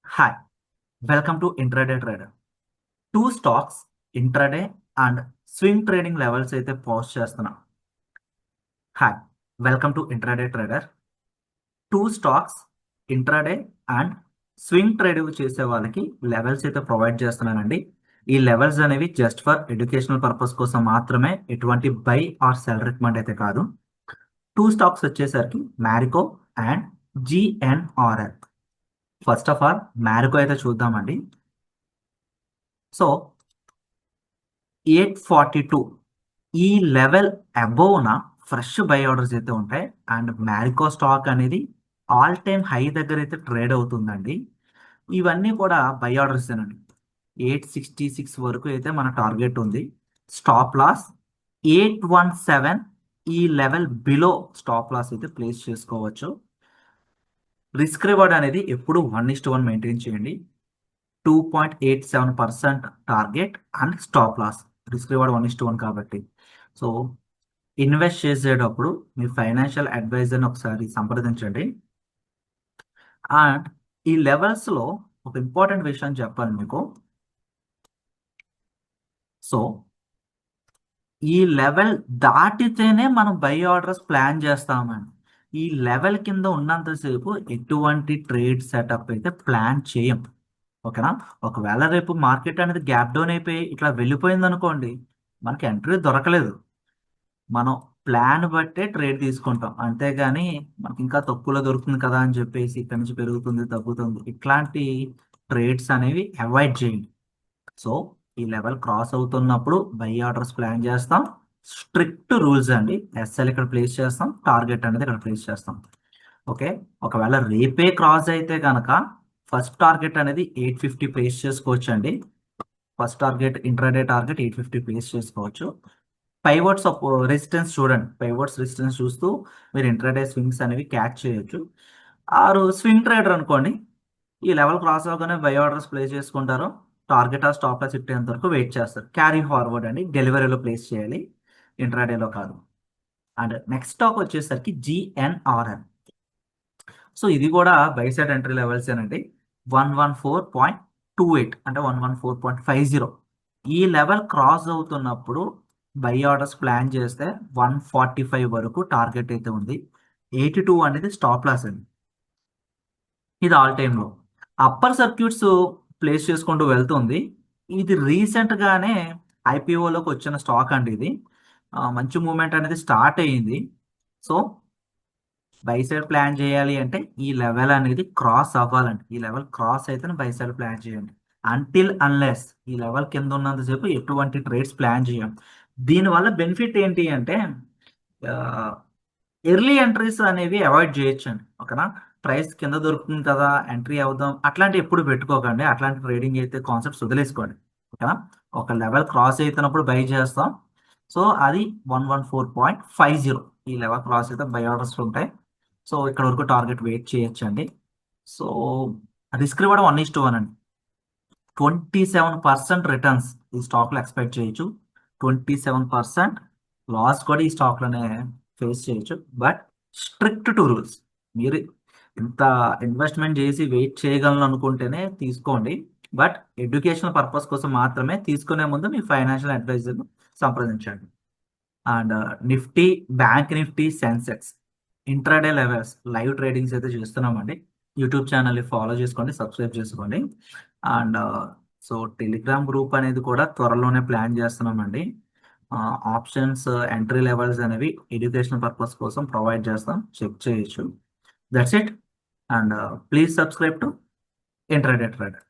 Hi, welcome to Intraday Trader. Two stocks intraday and swing trading levels అయితే post చేస్తున్నా. Hi, welcome to intraday trader. Two stocks intraday and swing trade చేసే వాళ్ళకి levels అయితే provide చేస్తున్నానండి. ఈ levels అనేవి just for educational purpose కోసం మాత్రమే, ఎటువంటి బై ఆర్ సెల్ రికమెండ్ అయితే కాదు. టూ స్టాక్స్ వచ్చేసరికి Marico and GNRL. First of all Marico అయితే చూద్దామండి. సో 842 ఈ లెవెల్ అబోవ్న ఫ్రెష్ బై ఆర్డర్స్ అయితే ఉంటాయి. అండ్ మ్యారికో స్టాక్ అనేది ఆల్ టైమ్ హై దగ్గర అయితే ట్రేడ్ అవుతుందండి. ఇవన్నీ కూడా బై ఆర్డర్స్ ఏనండి. 866 వరకు అయితే మన టార్గెట్ ఉంది. స్టాప్ లాస్ 817, ఈ లెవెల్ బిలో స్టాప్ లాస్ అయితే ప్లేస్ చేసుకోవచ్చు. రిస్క్ రివార్డ్ అనేది ఎప్పుడు 1:1 మెయింటైన్ చేయండి. 2.87% target and stop loss. Risk reward 1:1 కాబట్టి. సో ఇన్వెస్ట్ చేసేటప్పుడు మీ ఫైనాన్షియల్ అడ్వైజర్ని ఒకసారి సంప్రదించండి. అండ్ ఈ లెవెల్స్లో ఒక ఇంపార్టెంట్ విషయం చెప్పాలి మీకు. సో ఈ లెవెల్ దాటితేనే మనం బై ఆర్డర్స్ ప్లాన్ చేస్తామండి. ఈ లెవెల్ కింద ఉన్నంతసేపు ఎటువంటి ట్రేడ్ సెటప్ అయితే ప్లాన్ చేయం. ఓకేనా? ఒకవేళ రేపు మార్కెట్ అనేది గ్యాప్ డౌన్ అయిపోయి ఇట్లా వెళ్ళిపోయింది అనుకోండి, మనకి ఎంట్రీ దొరకలేదు. మనం ప్లాన్ బట్టే ట్రేడ్ తీసుకుంటాం, అంతేగాని మనకి ఇంకా తక్కువలో దొరుకుతుంది కదా అని చెప్పేసి ఇక్కడి నుంచి పెరుగుతుంది తగ్గుతుంది ఇట్లాంటి ట్రేడ్స్ అనేవి అవాయిడ్ చేయండి. సో ఈ లెవెల్ క్రాస్ అవుతున్నప్పుడు బై ఆర్డర్స్ ప్లాన్ చేస్తాం. స్ట్రిక్ట్ రూల్స్ అండి. ఎస్ఎల్ ఇక్కడ ప్లేస్ చేస్తాం, టార్గెట్ అనేది ఇక్కడ ప్లేస్ చేస్తాం. ఓకే, ఒకవేళ రేపే క్రాస్ అయితే కనుక ఫస్ట్ టార్గెట్ అనేది 850 ప్లేస్ చేసుకోవచ్చు అండి. First target intraday target 850 place చేసుకోవచ్చు. పైవట్స్ రెసిస్టెన్స్ చూడండి. పైవట్స్ రెసిస్టెన్స్ చూస్తూ మీరు ఇంట్రాడే స్వింగ్స్ అనేవి క్యాచ్ చేయొచ్చు. ఆరు స్వింగ్ ట్రేడర్ అనుకోండి, ఈ లెవెల్ క్రాస్ అవ్వగానే బై ఆర్డర్స్ ప్లేస్ చేసుకుంటారు. టార్గెట్ ఆ స్టాప్ లాస్ ఇట్టేంత వరకు వెయిట్ చేస్తారు. క్యారీ ఫార్వర్డ్ అండి, డెలివరీలో ప్లేస్ చేయాలి, ఇంట్రాడేలో కాదు. అండ్ నెక్స్ట్ స్టాక్ వచ్చేసరికి జిఎన్ఆర్ఎల్. సో ఇది కూడా బై సైడ్ ఎంట్రీ లెవెల్స్ ఏనండి. 114.28 అంటే 114.50. ఈ లెవెల్ క్రాస్ అవుతున్నప్పుడు బై ఆర్డర్స్ ప్లాన్ చేస్తే 145 వరకు టార్గెట్ అయితే ఉంది. 82 అనేది స్టాప్ లాస్ అండి. ఇది ఆల్ టైమ్లో అప్పర్ సర్క్యూట్స్ ప్లేస్ చేసుకుంటూ వెళ్తుంది. ఇది రీసెంట్గానే ఐపీఓలోకి వచ్చిన స్టాక్ అండి. ఇది మంచి మూమెంట్ అనేది స్టార్ట్ అయ్యింది. సో బై సైడ్ ప్లాన్ చేయాలి అంటే ఈ లెవెల్ అనేది క్రాస్ అవ్వాలండి. ఈ లెవెల్ క్రాస్ అయితేనే బై సైడ్ ప్లాన్ చేయండి. అంటిల్ అన్లెస్ ఈ లెవెల్ కింద ఉన్నంతసేపు ఎటువంటి ట్రేడ్స్ ప్లాన్ చేయం. దీనివల్ల బెనిఫిట్ ఏంటి అంటే ఎర్లీ ఎంట్రీస్ అనేవి అవాయిడ్ చేయొచ్చండి. ఓకేనా? ప్రైస్ కింద దొరుకుతుంది కదా ఎంట్రీ అవుదాం అట్లాంటి ఎప్పుడు పెట్టుకోకండి. అట్లాంటి ట్రేడింగ్ అయితే కాన్సెప్ట్స్ వదిలేసుకోండి. ఓకేనా? ఒక లెవెల్ క్రాస్ అవుతున్నప్పుడు బై చేస్తాం. సో అది 114.50. ఈ లెవెల్ క్రాస్ అయితే బై ఆర్డర్స్ ఉంటాయి. సో ఇక్కడ వరకు టార్గెట్ వెయిట్ చేయొచ్చండి. సో రిస్క్ రివార్డ్ 1:1 అండి. 27% రిటర్న్స్ ఈ స్టాక్లో ఎక్స్పెక్ట్ చేయొచ్చు. 27% లాస్ కూడా ఈ స్టాక్లోనే ఫేస్ చేయొచ్చు. But strict to rules. మీరు ఇంత ఇన్వెస్ట్మెంట్ చేసి వెయిట్ చేయగలను అనుకుంటేనే తీసుకోండి. బట్ ఎడ్యుకేషనల్ పర్పస్ కోసం మాత్రమే తీసుకునే ముందు మీ ఫైనాన్షియల్ అడ్వైజర్ను సంప్రదించండి. And Nifty, bank Nifty, Sensex intraday levels live tradings అయితే చేస్తున్నామండి. యూట్యూబ్ ఛానల్ని ఫాలో చేసుకోండి, సబ్స్క్రైబ్ చేసుకోండి. అండ్ సో టెలిగ్రామ్ గ్రూప్ అనేది కూడా త్వరలోనే ప్లాన్ చేస్తున్నామండి. ఆప్షన్స్ ఎంట్రీ లెవెల్స్ అనేవి ఎడ్యుకేషనల్ పర్పస్ కోసం ప్రొవైడ్ చేస్తాం, చెక్ చేయొచ్చు. That's it. And please subscribe to intraday trader.